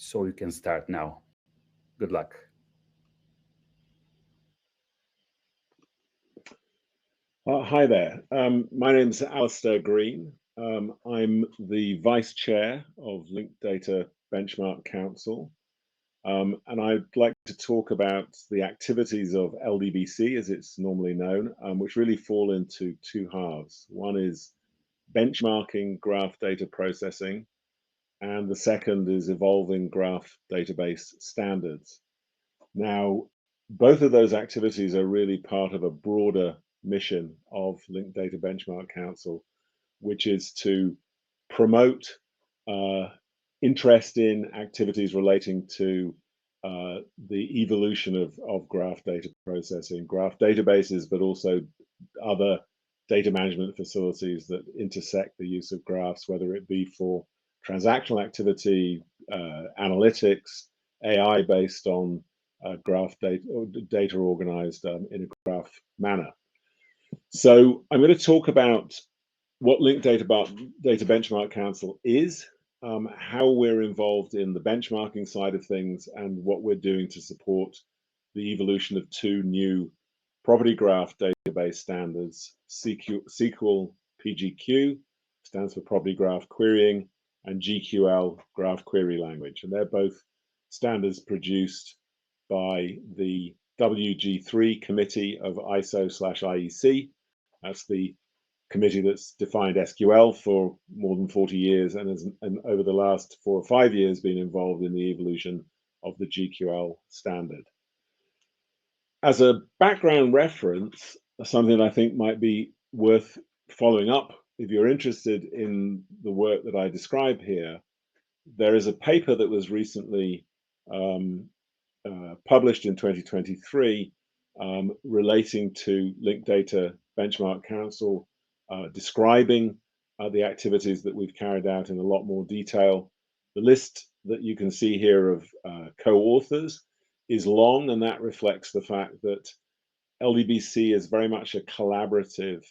so you can start now. Good luck. Hi there. My name's Alistair Green. I'm the Vice Chair of Linked Data Benchmark Council, and I'd like to talk about the activities of LDBC, as it's normally known, which really fall into two halves. One is benchmarking graph data processing, and the second is evolving graph database standards. Now, both of those activities are really part of a broader mission of Linked Data Benchmark Council, which is to promote uh, interest in activities relating to the evolution of graph data processing, graph databases, but also other data management facilities that intersect the use of graphs, whether it be for transactional activity, analytics, AI based on graph data, or data organized in a graph manner. So I'm going to talk about what Linked Data Benchmark Council is, how we're involved in the benchmarking side of things, and what we're doing to support the evolution of two new property graph database standards, SQL PGQ, stands for Property Graph Querying, and GQL Graph Query Language. And they're both standards produced by the WG3 committee of ISO/IEC. That's the committee that's defined SQL for more than 40 years and over the last 4 or 5 years been involved in the evolution of the GQL standard. As a background reference, something I think might be worth following up if you're interested in the work that I describe here, there is a paper that was recently published in 2023 relating to Linked Data Benchmark Council, describing the activities that we've carried out in a lot more detail. The list that you can see here of co-authors is long, and that reflects the fact that LDBC is very much a collaborative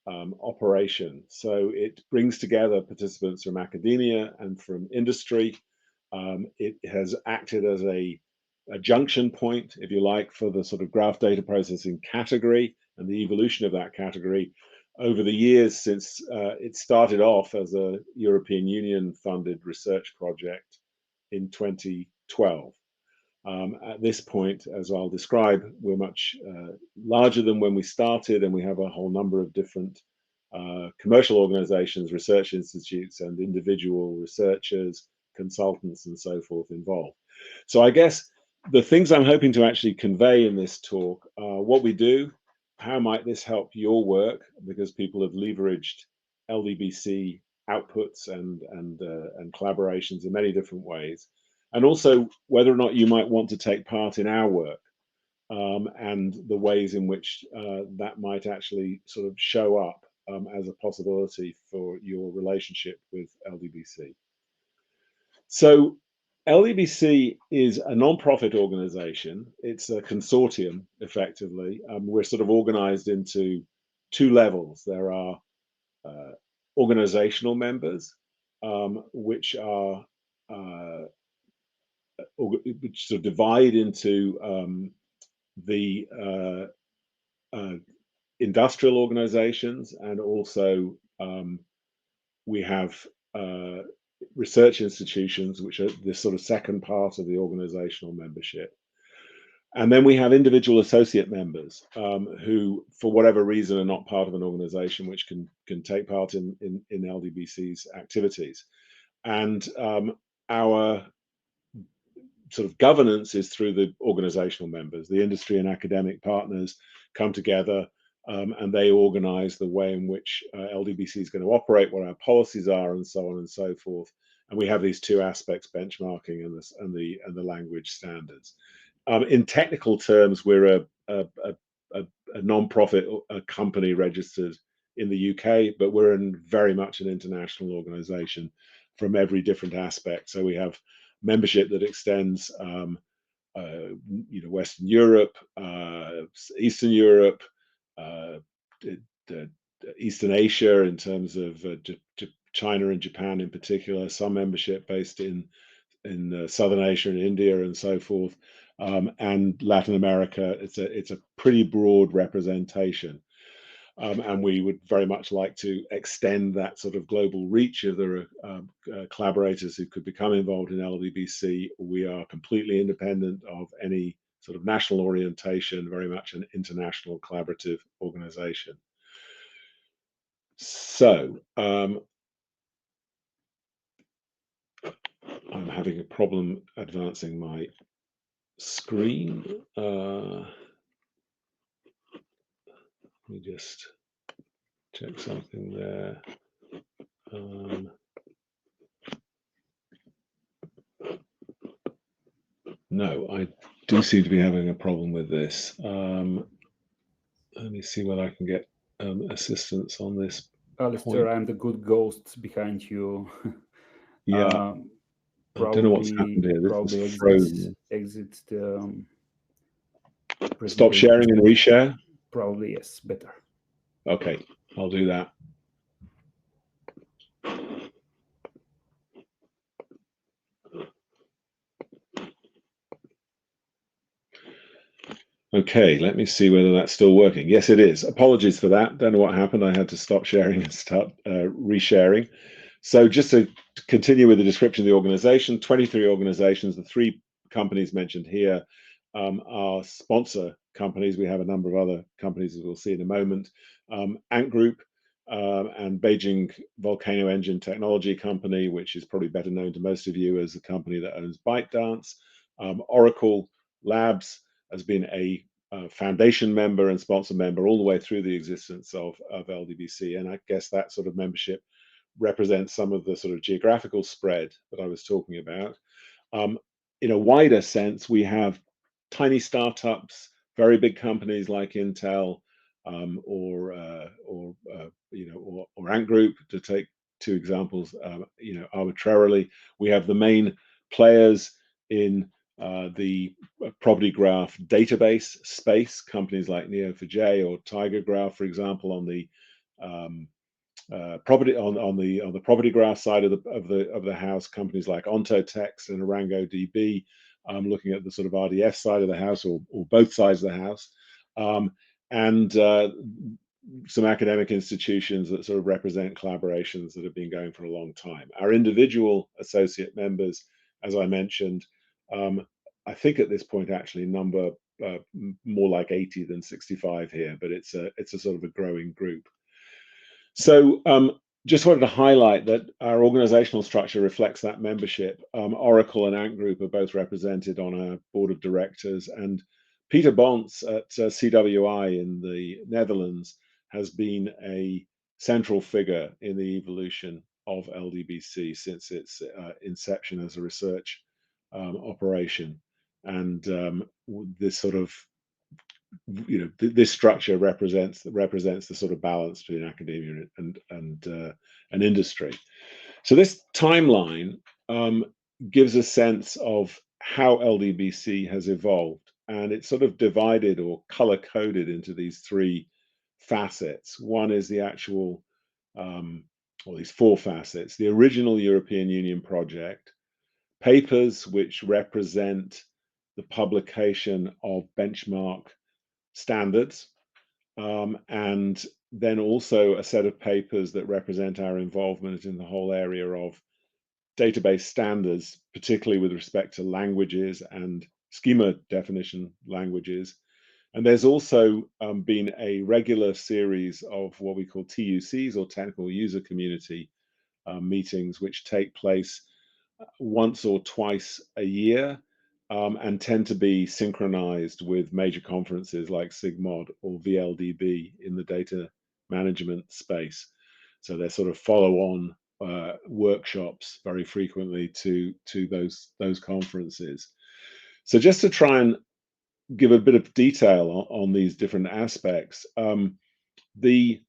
operation. So it brings together participants from academia and from industry. It has acted as a junction point, if you like, for the sort of graph data processing category and the evolution of that category over the years since it started off as a European Union funded research project in 2012. At this point, as I'll describe, we're much larger than when we started, and we have a whole number of different commercial organizations, research institutes, and individual researchers, consultants, and so forth involved. So I guess the things I'm hoping to actually convey in this talk are what we do, how might this help your work, because people have leveraged LDBC outputs and collaborations in many different ways, and also whether or not you might want to take part in our work, and the ways in which that might actually sort of show up as a possibility for your relationship with LDBC. So LDBC is a non-profit organization. It's a consortium, effectively. We're sort of organized into two levels. There are organizational members, which are which sort of divide into the industrial organizations, and also we have research institutions, which are this sort of second part of the organizational membership. And then we have individual associate members who, for whatever reason, are not part of an organization, which can take part in LDBC's activities. And our sort of governance is through the organizational members. The industry and academic partners come together and they organize the way in which LDBC is going to operate, what our policies are, and so on and so forth. And we have these two aspects, benchmarking and the language standards. In technical terms, we're a non-profit company registered in the UK, but we're very much an international organization from every different aspect. So we have membership that extends Western Europe, Eastern Europe, Eastern Asia in terms of China and Japan in particular, some membership based in in Southern Asia and India and so forth, and Latin America. It's a pretty broad representation. And we would very much like to extend that sort of global reach. If there are collaborators who could become involved in LDBC, we are completely independent of any sort of national orientation, very much an international collaborative organization. So I'm having a problem advancing my screen. Let me just check something there. No, I do seem to be having a problem with this. Let me see whether I can get assistance on this Alistair, point. I'm the good ghost behind you. Yeah, I don't know what's happened here. This Probably is frozen. exit the Stop presentation. sharing and reshare. Probably yes, better. Okay, I'll do that. Okay, let me see whether that's still working. Yes, it is. Apologies for that. Don't know what happened. I had to stop sharing and start resharing. So just to continue with the description of the organization, 23 organizations, the three companies mentioned here are sponsor companies. We have a number of other companies, as we'll see in a moment. Ant Group and Beijing Volcano Engine Technology Company, which is probably better known to most of you as the company that owns ByteDance. Oracle Labs has been a foundation member and sponsor member all the way through the existence of LDBC. And I guess that sort of membership represents some of the sort of geographical spread that I was talking about. In a wider sense, we have tiny startups, very big companies like Intel or Ant Group, to take two examples, arbitrarily. We have the main players in the property graph database space, companies like Neo4j or TigerGraph, for example, on the property on the property graph side of the house, companies like Ontotext and ArangoDB, looking at the sort of RDF side of the house or both sides of the house, and some academic institutions that sort of represent collaborations that have been going for a long time. Our individual associate members, as I mentioned, I think at this point actually number more like 80 than 65 here, but it's a sort of a growing group. So just wanted to highlight that our organizational structure reflects that membership. Oracle and Ant Group are both represented on our board of directors, and Peter Bonts at CWI in the Netherlands has been a central figure in the evolution of LDBC since its inception as a research operation. And this sort of this structure represents the sort of balance between academia and industry. So this timeline gives a sense of how LDBC has evolved, and it's sort of divided or color coded into these three facets. One is the actual, or these four facets: the original European Union project, papers which represent the publication of benchmark standards, and then also a set of papers that represent our involvement in the whole area of database standards, particularly with respect to languages and schema definition languages. And there's also been a regular series of what we call TUCs, or technical user community meetings, which take place once or twice a year, and tend to be synchronized with major conferences like SIGMOD or VLDB in the data management space. So they're sort of follow-on workshops very frequently to those conferences. So just to try and give a bit of detail on these different aspects, the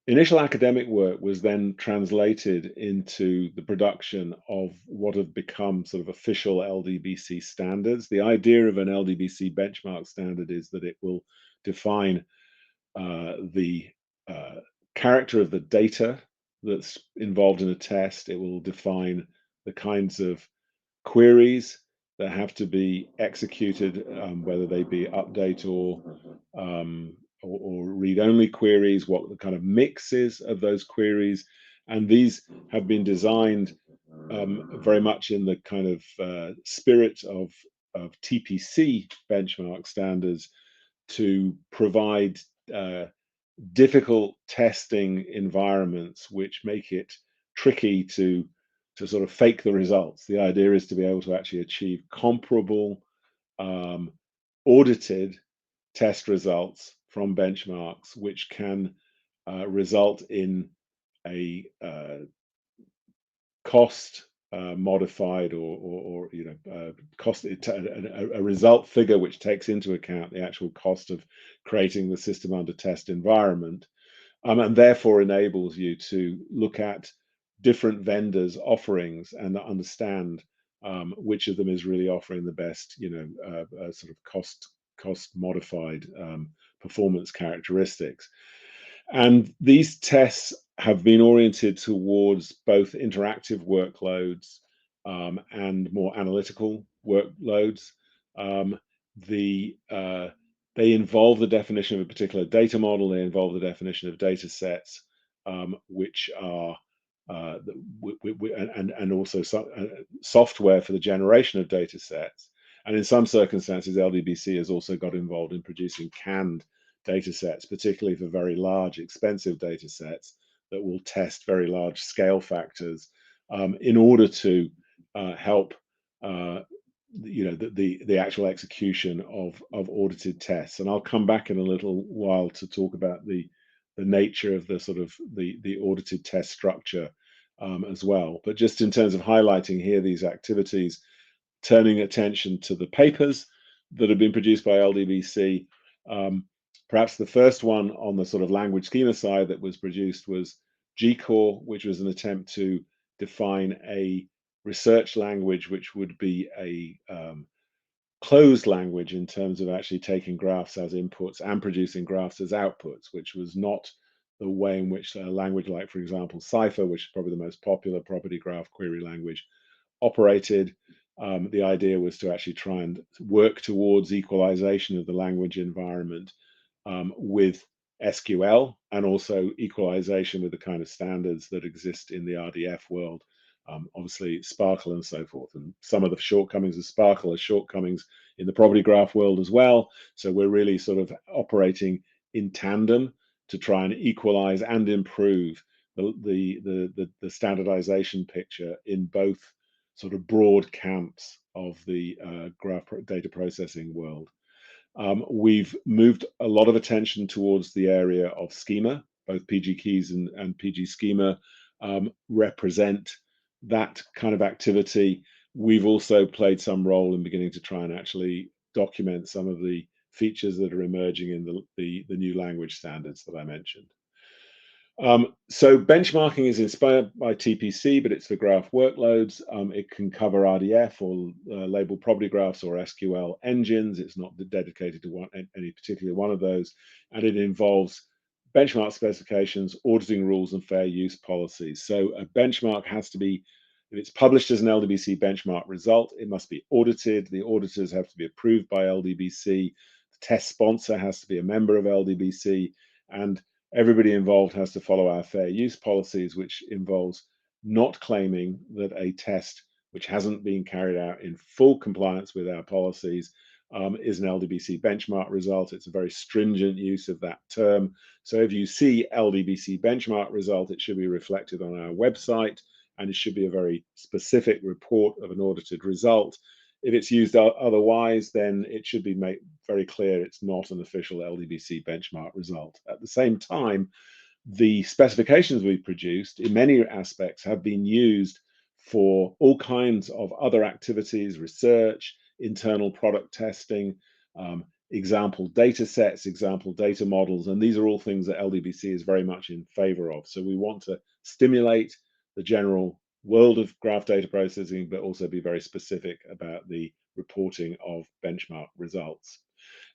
initial academic work was then translated into the production of what have become sort of official LDBC standards. The idea of an LDBC benchmark standard is that it will define the character of the data that's involved in a test. It will define the kinds of queries that have to be executed, whether they be update or read-only queries, what the kind of mix is of those queries. And these have been designed very much in the kind of spirit of TPC benchmark standards to provide difficult testing environments which make it tricky to sort of fake the results. The idea is to be able to actually achieve comparable um, audited test results from benchmarks, which can result in a cost modified or cost a result figure which takes into account the actual cost of creating the system under test environment, and therefore enables you to look at different vendors' offerings and understand which of them is really offering the best, sort of cost modified performance characteristics. And these tests have been oriented towards both interactive workloads and more analytical workloads. Um, the They involve the definition of a particular data model. They involve the definition of data sets, which are and also software for the generation of data sets. And in some circumstances, LDBC has also got involved in producing canned data sets, particularly for very large, expensive data sets that will test very large scale factors in order to help the actual execution of audited tests. And I'll come back in a little while to talk about the nature of the sort of the audited test structure as well. But just in terms of highlighting here these activities, turning attention to the papers that have been produced by LDBC. Perhaps the first one on the sort of language schema side that was produced was GCore, which was an attempt to define a research language which would be a closed language in terms of actually taking graphs as inputs and producing graphs as outputs, which was not the way in which a language like, for example, Cypher, which is probably the most popular property graph query language, operated. The idea was to actually try and work towards equalization of the language environment with SQL, and also equalization with the kind of standards that exist in the RDF world. Obviously, Sparkle and so forth. And some of the shortcomings of Sparkle are shortcomings in the property graph world as well. So we're really sort of operating in tandem to try and equalize and improve the standardization picture in both sort of broad camps of the graph data processing world. We've moved a lot of attention towards the area of schema. Both PG keys and PG schema represent that kind of activity. We've also played some role in beginning to try and actually document some of the features that are emerging in the new language standards that I mentioned. So benchmarking is inspired by TPC, but it's for graph workloads. It can cover RDF or labeled property graphs or SQL engines. It's not dedicated to any particular one of those. And it involves benchmark specifications, auditing rules, and fair use policies. So a benchmark has to be, if it's published as an LDBC benchmark result, it must be audited. The auditors have to be approved by LDBC. The test sponsor has to be a member of LDBC. And everybody involved has to follow our fair use policies, which involves not claiming that a test which hasn't been carried out in full compliance with our policies is an LDBC benchmark result. It's a very stringent use of that term. So if you see LDBC benchmark result, it should be reflected on our website, and it should be a very specific report of an audited result. If it's used otherwise, then it should be made very clear it's not an official LDBC benchmark result. At the same time, the specifications we've produced in many aspects have been used for all kinds of other activities, research, internal product testing, example data sets, example data models, and these are all things that LDBC is very much in favor of. So we want to stimulate the general world of graph data processing, but also be very specific about the reporting of benchmark results.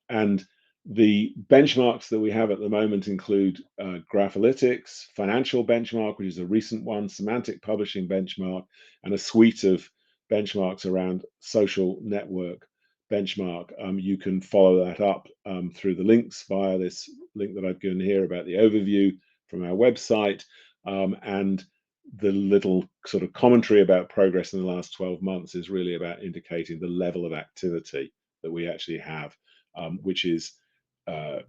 And the benchmarks that we have at the moment include Graphalytics, Financial Benchmark, which is a recent one, Semantic Publishing Benchmark, and a suite of benchmarks around social network benchmark. You can follow that up through the links via this link that I've given here about the overview from our website, and the little sort of commentary about progress in the last 12 months is really about indicating the level of activity that we actually have, which is uh,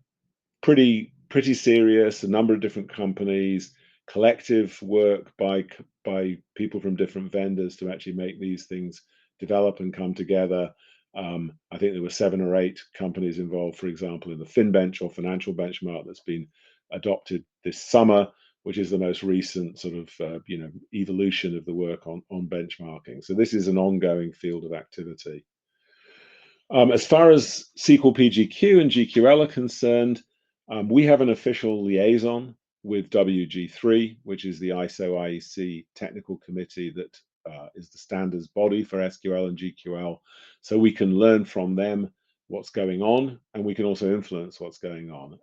pretty serious. A number of different companies, collective work by people from different vendors to actually make these things develop and come together. I think there were 7 or 8 companies involved, for example, in the FinBench or financial benchmark that's been adopted this summer, which is the most recent sort of evolution of the work on benchmarking. So this is an ongoing field of activity. As far as SQL PGQ and GQL are concerned, we have an official liaison with WG3, which is the ISO IEC technical committee that is the standards body for SQL and GQL. So we can learn from them what's going on, and we can also influence what's going on.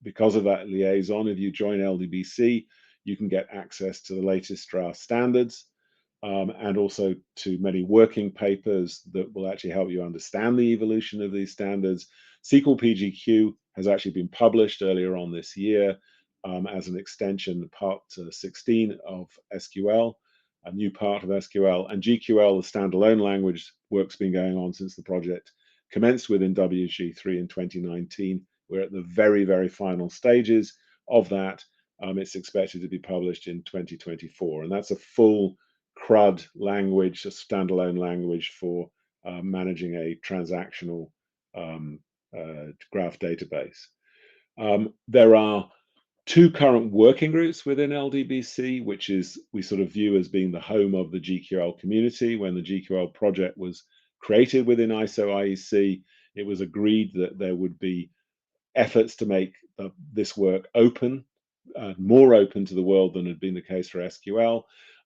Because of that liaison, if you join LDBC, you can get access to the latest draft standards, and also to many working papers that will actually help you understand the evolution of these standards. SQL PGQ has actually been published earlier on this year as an extension, part 16 of SQL, a new part of SQL. And GQL, the standalone language, work's been going on since the project commenced within WG3 in 2019. We're at the very, very final stages of that. It's expected to be published in 2024, and that's a full CRUD language, a standalone language for managing a transactional graph database. There are 2 current working groups within LDBC, which is we sort of view as being the home of the GQL community. When the GQL project was created within ISO IEC, it was agreed that there would be efforts to make this work open, more open to the world than had been the case for SQL.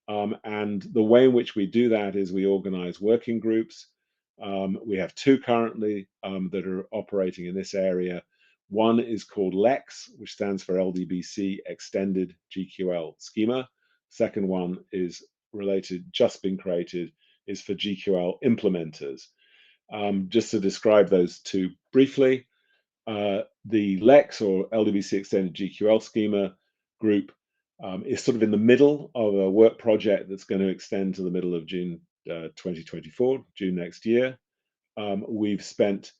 And the way in which we do that is we organize working groups. We have 2 currently that are operating in this area. One is called LEX, which stands for LDBC Extended GQL Schema. Second one is related, just been created, is for GQL implementers. Just to describe those 2 briefly, the LEX or LDBC Extended GQL Schema group is sort of in the middle of a work project that's going to extend to the middle of June 2024, June next year. We've spent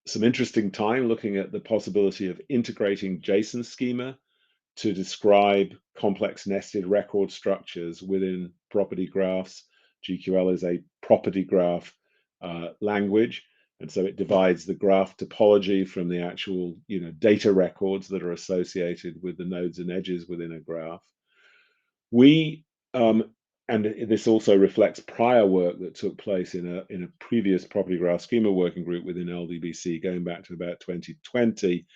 some interesting time looking at the possibility of integrating JSON schema to describe complex nested record structures within property graphs. GQL is a property graph language, and so it divides the graph topology from the actual data records that are associated with the nodes and edges within a graph. We and this also reflects prior work that took place in a previous property graph schema working group within LDBC going back to about 2020.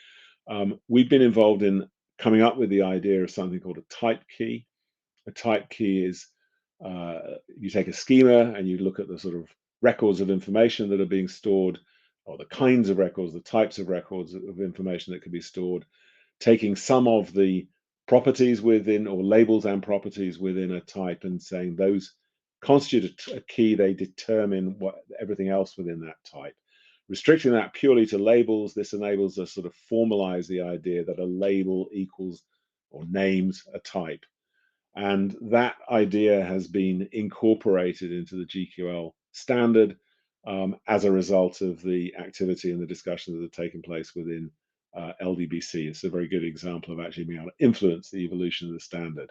We've been involved in coming up with the idea of something called a type key. A type key is you take a schema and you look at the sort of records of information that are being stored, or the kinds of records, the types of records of information that can be stored, taking some of the properties within, or labels and properties within a type, and saying those constitute a key, they determine what everything else within that type. Restricting that purely to labels, this enables us sort of formalize the idea that a label equals or names a type. And that idea has been incorporated into the GQL standard as a result of the activity and the discussions that have taken place within LDBC. It's a very good example of actually being able to influence the evolution of the standard.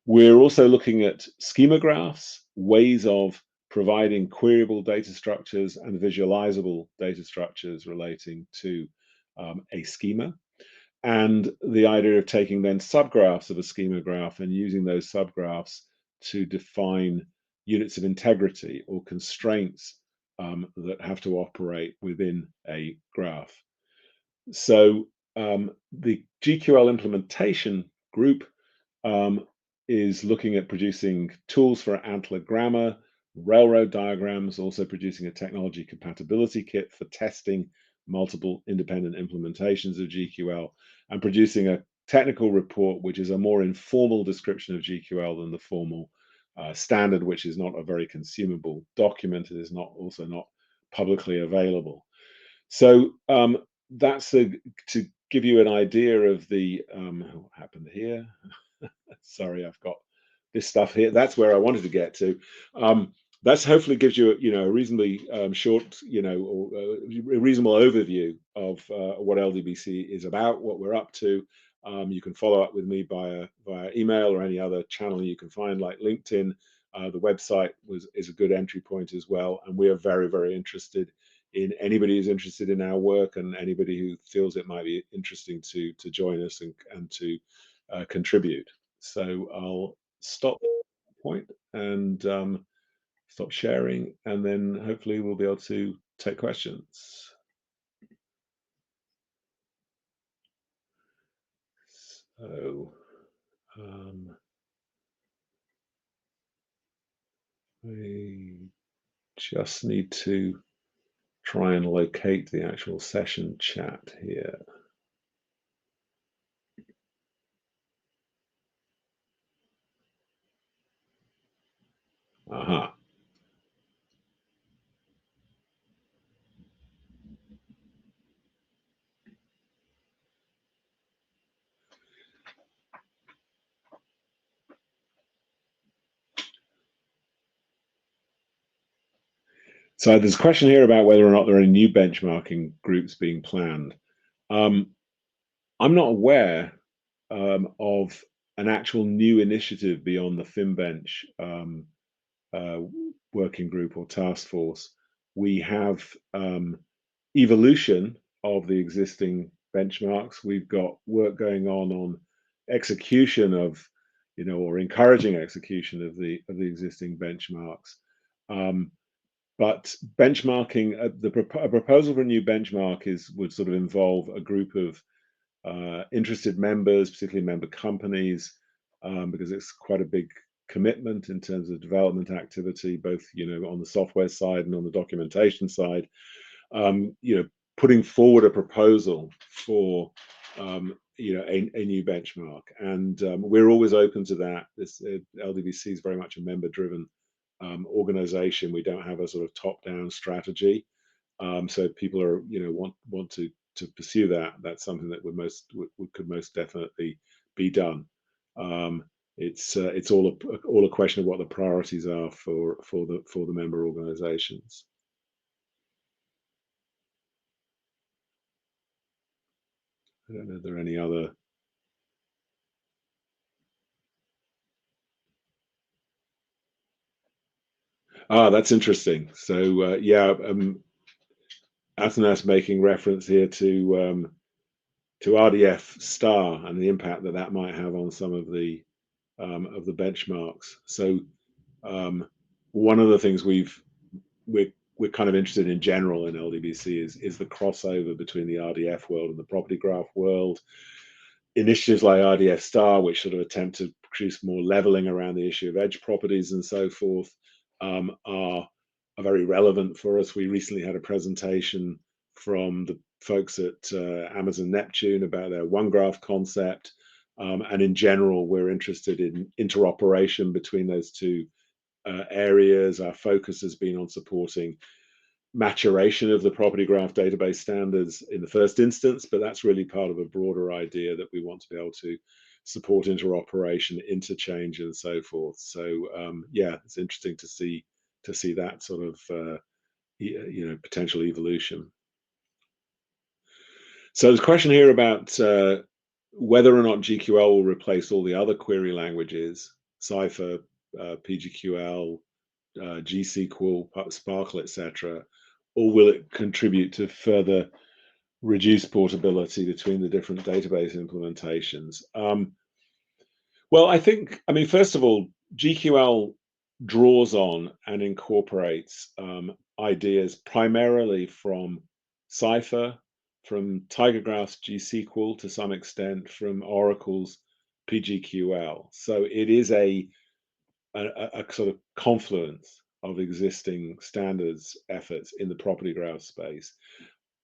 We're also looking at schema graphs, ways of providing queryable data structures and visualizable data structures relating to a schema. And the idea of taking then subgraphs of a schema graph and using those subgraphs to define units of integrity or constraints that have to operate within a graph. So the GQL implementation group is looking at producing tools for Antler grammar, railroad diagrams, also producing a technology compatibility kit for testing multiple independent implementations of GQL, and producing a technical report, which is a more informal description of GQL than the formal standard, which is not a very consumable document. It is not also not publicly available. So that's to give you an idea of the what happened here. Sorry, I've got this stuff here. That's where I wanted to get to. That's hopefully gives you, a reasonably short, or a reasonable overview of what LDBC is about, what we're up to. You can follow up with me via email or any other channel you can find, like LinkedIn. The website is a good entry point as well, and we are very, very interested in anybody who's interested in our work and anybody who feels it might be interesting to join us and to contribute. So I'll stop point and stop sharing, and then hopefully we'll be able to take questions. So I just need to try and locate the actual session chat here. Aha. So there's a question here about whether or not there are any new benchmarking groups being planned. I'm not aware of an actual new initiative beyond the FinBench working group or task force. We have evolution of the existing benchmarks. We've got work going on execution of, or encouraging execution of the existing benchmarks. But benchmarking, a proposal for a new benchmark would sort of involve a group of interested members, particularly member companies, because it's quite a big commitment in terms of development activity, both on the software side and on the documentation side. Putting forward a proposal for a new benchmark, and we're always open to that. This LDBC is very much a member-driven organization. We don't have a sort of top-down strategy, so people are want to pursue that. That's something that could most definitely be done. It's all a question of what the priorities are for the member organizations. I don't know if there are any other. That's interesting. So yeah, Athanas making reference here to RDF star and the impact that might have on some of the benchmarks. So one of the things we're kind of interested in general in LDBC is the crossover between the RDF world and the property graph world. Initiatives like RDF Star, which sort of attempt to produce more leveling around the issue of edge properties and so forth, are very relevant for us. We recently had a presentation from the folks at Amazon Neptune about their OneGraph concept. And in general, we're interested in interoperation between those two areas. Our focus has been on supporting maturation of the property graph database standards in the first instance, but that's really part of a broader idea that we want to be able to support interoperation, interchange, and so forth. So yeah, it's interesting to see that sort of potential evolution. So there's a question here about whether or not GQL will replace all the other query languages, Cypher, PGQL, GSQL, Sparkle, etc., or will it contribute to further reduce portability between the different database implementations? Well, I mean, first of all, GQL draws on and incorporates ideas primarily from Cypher, from TigerGraph's GSQL to some extent, from Oracle's PGQL. So it is a sort of confluence of existing standards efforts in the property graph space.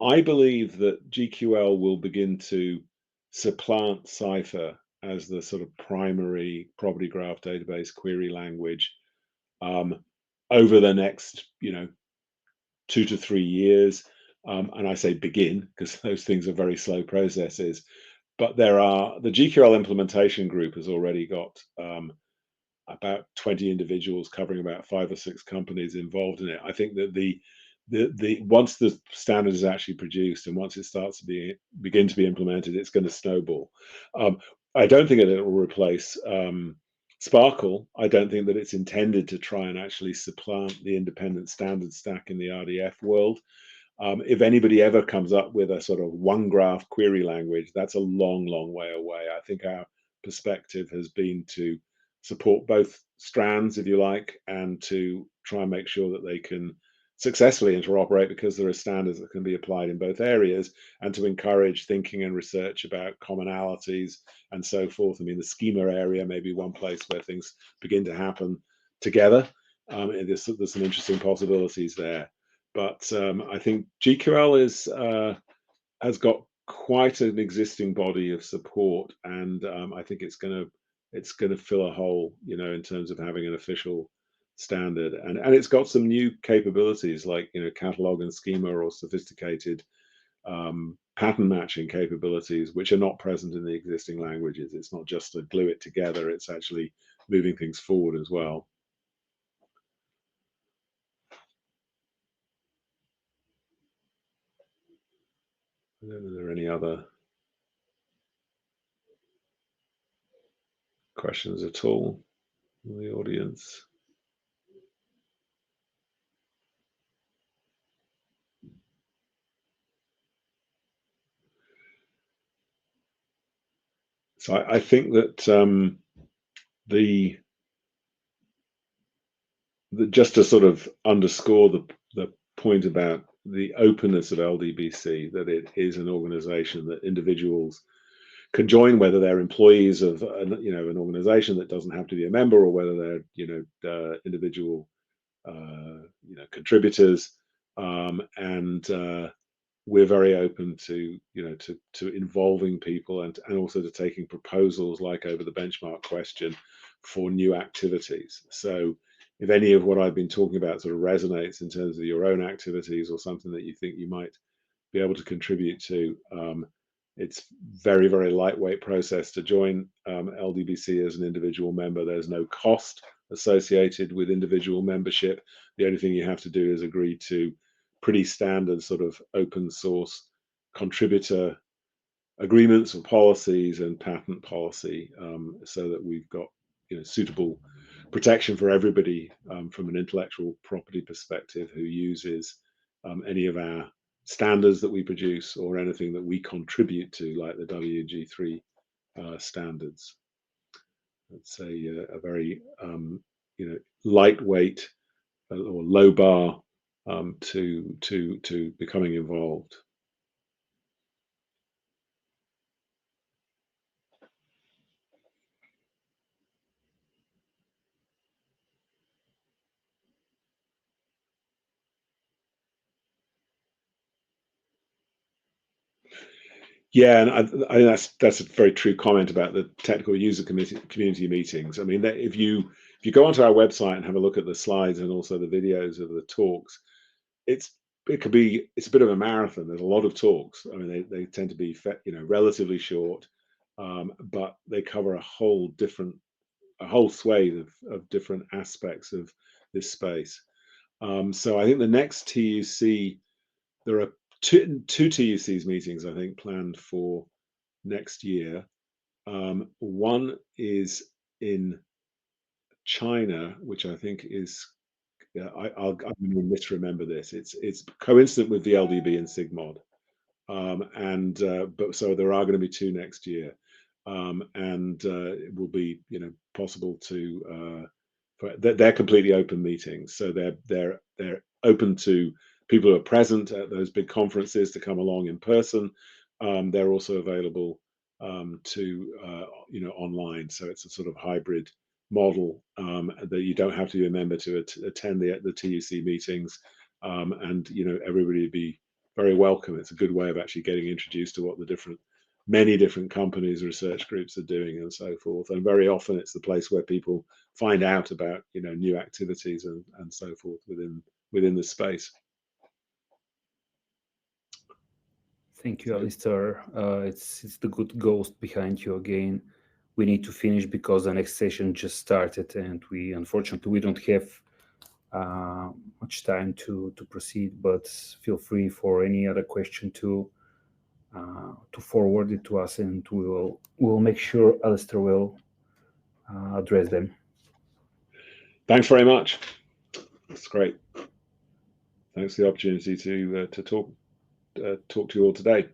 I believe that GQL will begin to supplant Cypher as the sort of primary property graph database query language um, over the next, 2 to 3 years. And I say begin because those things are very slow processes. But the GQL implementation group has already got about 20 individuals covering about 5 or 6 companies involved in it. I think that the once the standard is actually produced and once it starts to begin to be implemented, it's going to snowball. Um, I don't think that it will replace Sparkle. I don't think that it's intended to try and actually supplant the independent standard stack in the RDF world. If anybody ever comes up with a sort of one graph query language, that's a long, long way away. I think our perspective has been to support both strands, if you like, and to try and make sure that they can successfully interoperate because there are standards that can be applied in both areas, and to encourage thinking and research about commonalities and so forth. I mean, the schema area may be one place where things begin to happen together. There's some interesting possibilities there. But I think GQL has got quite an existing body of support, and I think it's gonna fill a hole, in terms of having an official standard, and it's got some new capabilities like catalog and schema or sophisticated pattern matching capabilities, which are not present in the existing languages. It's not just to glue it together; it's actually moving things forward as well. I don't know if there are any other questions at all from the audience. So I think that the, just to sort of underscore the point about the openness of LDBC, that it is an organization that individuals can join, whether they're employees of an organization that doesn't have to be a member, or whether they're individual contributors, and we're very open to to involving people, and also to taking proposals like over the benchmark question for new activities. So if any of what I've been talking about sort of resonates in terms of your own activities or something that you think you might be able to contribute to, it's very, very lightweight process to join LDBC as an individual member. There's no cost associated with individual membership. The only thing you have to do is agree to pretty standard sort of open source contributor agreements or policies and patent policy, so that we've got suitable protection for everybody, from an intellectual property perspective, who uses any of our standards that we produce or anything that we contribute to, like the WG3 standards. It's a very lightweight or low bar to becoming involved. Yeah, and I think that's a very true comment about the technical user community meetings. I mean, if you go onto our website and have a look at the slides and also the videos of the talks, it's it's a bit of a marathon. There's a lot of talks. I mean, they tend to be relatively short, but they cover a whole swathe of different aspects of this space. So I think the next TUC, there are two TUC's meetings, I think, planned for next year. One is in China, which I think is, yeah, I'm going to misremember this. It's coincident with the LDB and SIGMOD, and but so there are going to be two next year, and it will be possible to. They're completely open meetings, so they're open to people who are present at those big conferences to come along in person. They're also available to online, so it's a sort of hybrid model, that you don't have to be a member to attend the TUC meetings, and everybody would be very welcome. It's a good way of actually getting introduced to what the different many different companies, research groups are doing, and so forth. And very often it's the place where people find out about, you know, new activities and so forth within the space. Thank you, Alistair. It's the good ghost behind you again. We need to finish because the next session just started, and we unfortunately we don't have much time to proceed. But feel free for any other question to forward it to us, and we'll make sure Alistair will address them. Thanks very much. That's great. Thanks for the opportunity to talk to you all today.